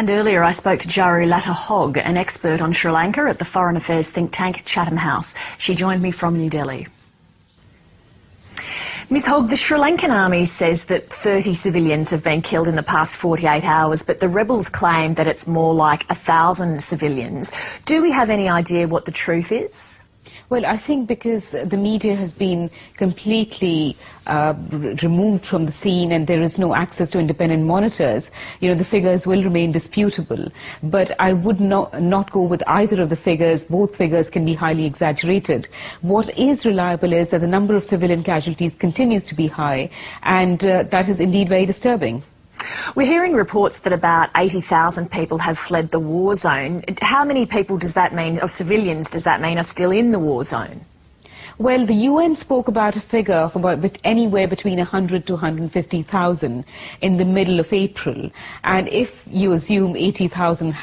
And earlier I spoke to Charu Lata Hogg, an expert on Sri Lanka at the foreign affairs think tank Chatham House. She joined me from New Delhi. Ms Hogg, the Sri Lankan army says that 30 civilians have been killed in the past 48 hours, but the rebels claim that it's more like 1,000 civilians. Do we have any idea what the truth is? Well, I think because the media has been completely removed from the scene and there is no access to independent monitors, the figures will remain disputable. But I would not go with either of the figures. Both figures can be highly exaggerated. What is reliable is that the number of civilian casualties continues to be high, and that is indeed very disturbing. We're hearing reports that about 80,000 people have fled the war zone. How many people does that mean, or civilians does that mean, are still in the war zone? Well, the UN spoke about a figure of anywhere between 100 to 150,000 in the middle of April. And if you assume 80,000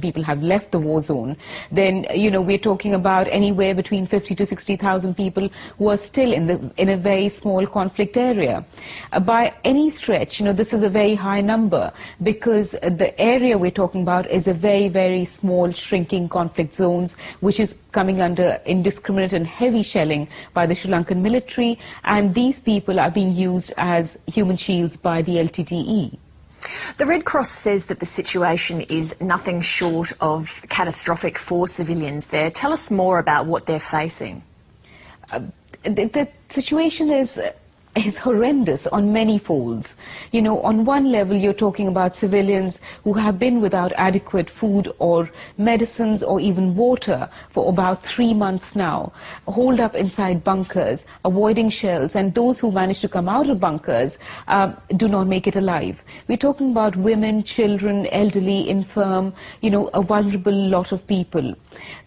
people have left the war zone, then, we're talking about anywhere between 50 to 60,000 people who are still in a very small conflict area. By any stretch, this is a very high number because the area we're talking about is a very, very small, shrinking conflict zones, which is coming under indiscriminate and heavy shelling by the Sri Lankan military, and these people are being used as human shields by the LTTE. The Red Cross says that the situation is nothing short of catastrophic for civilians there. Tell us more about what they're facing. The situation is horrendous on many folds. On one level, you're talking about civilians who have been without adequate food or medicines or even water for about 3 months now, holed up inside bunkers, avoiding shells, and those who manage to come out of bunkers do not make it alive. We're talking about women, children, elderly, infirm, a vulnerable lot of people.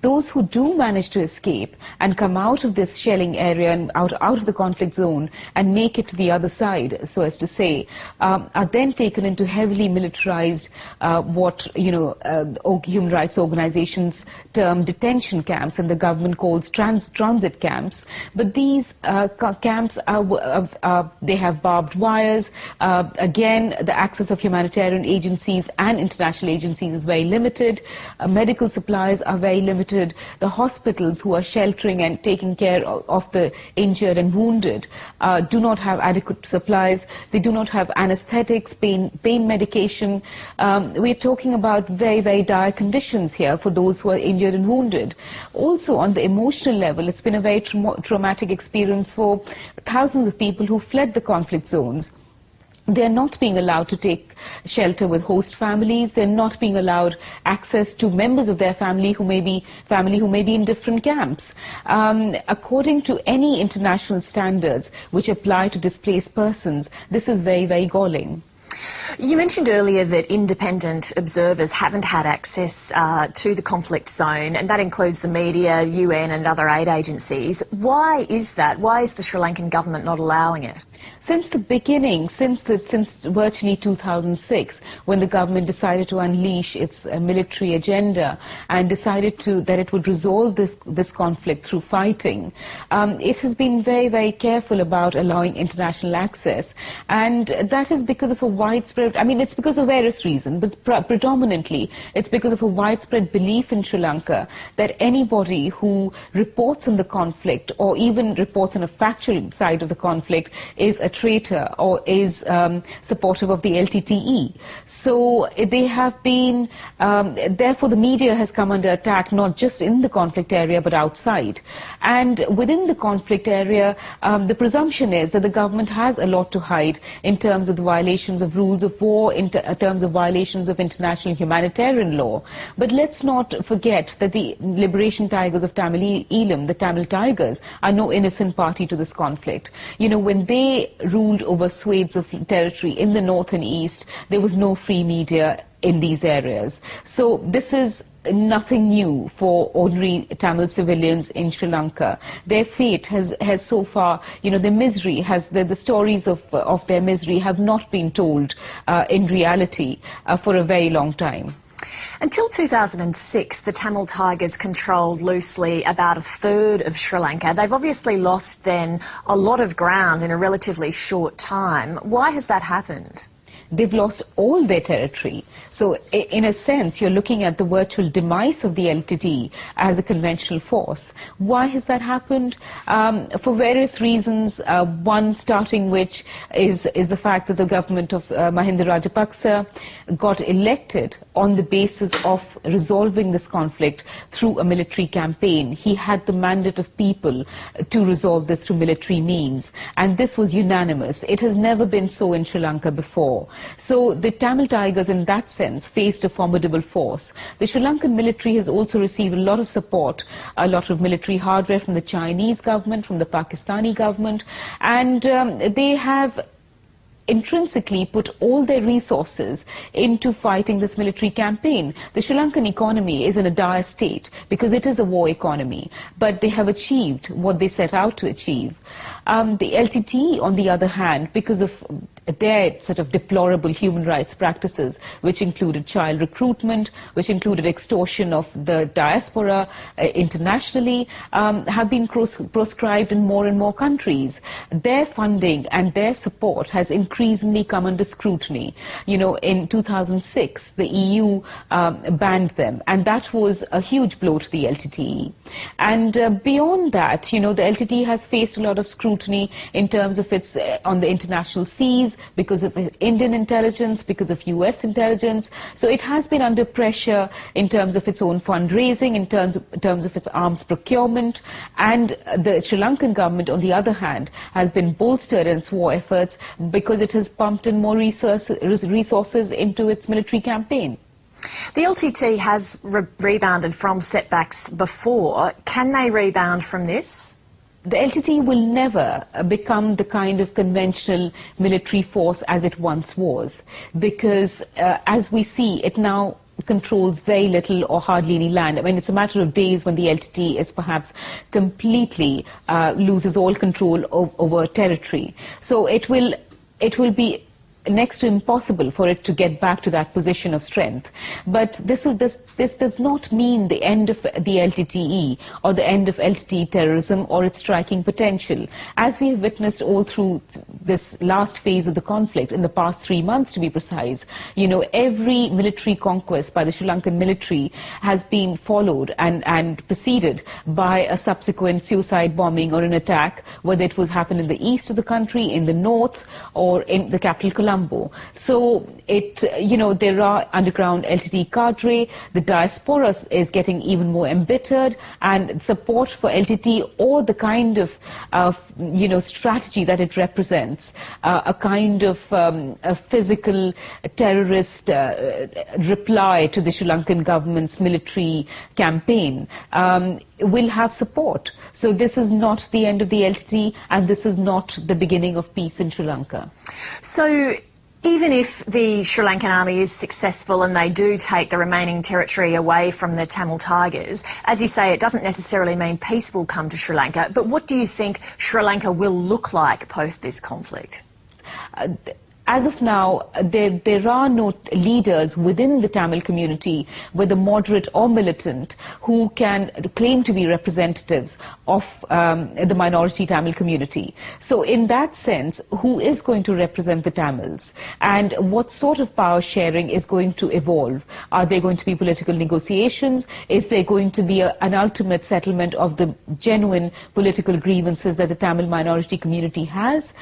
Those who do manage to escape and come out of this shelling area and out of the conflict zone and make it to the other side, so as to say, are then taken into heavily militarized, human rights organizations term detention camps, and the government calls transit camps. But these camps they have barbed wires. Again, the access of humanitarian agencies and international agencies is very limited. Medical supplies are very limited. The hospitals who are sheltering and taking care of the injured and wounded do not have adequate supplies. They do not have anesthetics, pain medication. We're talking about very, very dire conditions here for those who are injured and wounded. Also, on the emotional level, it's been a very traumatic experience for thousands of people who fled the conflict zones. They're not being allowed to take shelter with host families. They're not being allowed access to members of their family who may be in different camps. According to any international standards which apply to displaced persons, this is very, very galling. You mentioned earlier that independent observers haven't had access to the conflict zone, and that includes the media, UN and other aid agencies. Why is that? Why is the Sri Lankan government not allowing it? Since the beginning, since virtually 2006, when the government decided to unleash its military agenda and decided that it would resolve this conflict through fighting, it has been very, very careful about allowing international access. And that is because of a widespread, it's because of various reasons, but predominantly it's because of a widespread belief in Sri Lanka that anybody who reports on the conflict or even reports on a factual side of the conflict is a traitor or is supportive of the LTTE. So they have been, therefore the media has come under attack not just in the conflict area but outside. And within the conflict area, the presumption is that the government has a lot to hide in terms of the violations of rules of war, in terms of violations of international humanitarian law. But let's not forget that the liberation tigers of Tamil Eelam, the Tamil Tigers, are no innocent party to this conflict. When they ruled over swathes of territory in the north and east, there was no free media in these areas. So this is nothing new for ordinary Tamil civilians in Sri Lanka. Their fate has so far, their misery the stories of their misery have not been told in reality for a very long time. Until 2006, the Tamil Tigers controlled loosely about a third of Sri Lanka. They've obviously lost then a lot of ground in a relatively short time. Why has that happened? they've lost all their territory. So in a sense, you're looking at the virtual demise of the LTTE as a conventional force. Why has that happened? For various reasons, one starting which is the fact that the government of Mahinda Rajapaksa got elected on the basis of resolving this conflict through a military campaign. He had the mandate of people to resolve this through military means, and this was unanimous. It has never been so in Sri Lanka before. So the Tamil Tigers in that sense faced a formidable force. The Sri Lankan military has also received a lot of support, a lot of military hardware from the Chinese government, from the Pakistani government, and they have intrinsically put all their resources into fighting this military campaign. The Sri Lankan economy is in a dire state because it is a war economy, but they have achieved what they set out to achieve. The LTTE, on the other hand, because of their sort of deplorable human rights practices, which included child recruitment, which included extortion of the diaspora internationally, have been proscribed in more and more countries. Their funding and their support has increasingly come under scrutiny. You know, in 2006, the EU banned them, and that was a huge blow to the LTTE. And beyond that, you know, the LTTE has faced a lot of scrutiny in terms of its on the international seas, because of Indian intelligence, because of US intelligence. So it has been under pressure in terms of its own fundraising, in terms of its arms procurement, and the Sri Lankan government, on the other hand, has been bolstered in its war efforts because it has pumped in more resources into its military campaign. The LTT has rebounded from setbacks before. Can they rebound from this? The LTT will never become the kind of conventional military force as it once was, because as we see, it now controls very little or hardly any land. I mean, it's a matter of days when the LTT is perhaps completely loses all control over territory. So it will be next to impossible for it to get back to that position of strength. But this does not mean the end of the LTTE or the end of LTTE terrorism or its striking potential. As we have witnessed all through this last phase of the conflict, in the past 3 months to be precise, you know, every military conquest by the Sri Lankan military has been followed and preceded by a subsequent suicide bombing or an attack, whether it was happened in the east of the country, in the north, or in the capital Colombo. So you know, there are underground LTTE cadre, the diaspora is getting even more embittered, and support for LTTE or the kind of you know, strategy that it represents, a kind of a physical terrorist reply to the Sri Lankan government's military campaign, will have support. So this is not the end of the LTTE, and this is not the beginning of peace in Sri Lanka. So even if the Sri Lankan army is successful and they do take the remaining territory away from the Tamil Tigers, as you say, it doesn't necessarily mean peace will come to Sri Lanka. But what do you think Sri Lanka will look like post this conflict? As of now, there are no leaders within the Tamil community, whether moderate or militant, who can claim to be representatives of the minority Tamil community. So in that sense, who is going to represent the Tamils? And what sort of power sharing is going to evolve? Are there going to be political negotiations? Is there going to be an ultimate settlement of the genuine political grievances that the Tamil minority community has?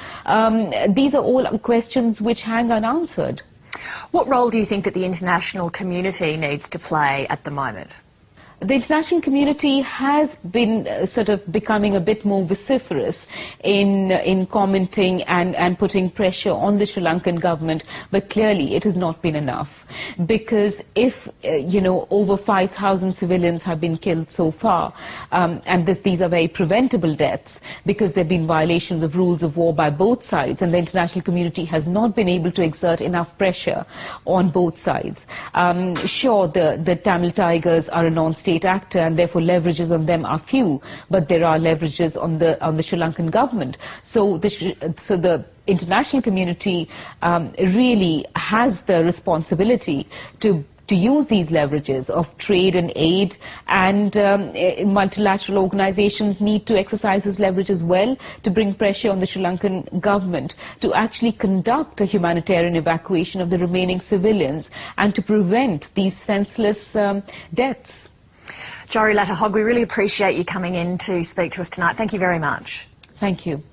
These are all questions which hang unanswered. What role do you think that the international community needs to play at the moment? The international community has been sort of becoming a bit more vociferous in commenting and putting pressure on the Sri Lankan government, but clearly it has not been enough. Because if, you know, over 5,000 civilians have been killed so far, and these are very preventable deaths, because there have been violations of rules of war by both sides, and the international community has not been able to exert enough pressure on both sides. Sure, the Tamil Tigers are a non-state actor, and therefore leverages on them are few, but there are leverages on the Sri Lankan government. So the international community really has the responsibility to to use these leverages of trade and aid, and multilateral organizations need to exercise this leverage as well to bring pressure on the Sri Lankan government to actually conduct a humanitarian evacuation of the remaining civilians and to prevent these senseless deaths. Charu Lata Hogg, we really appreciate you coming in to speak to us tonight. Thank you very much. Thank you.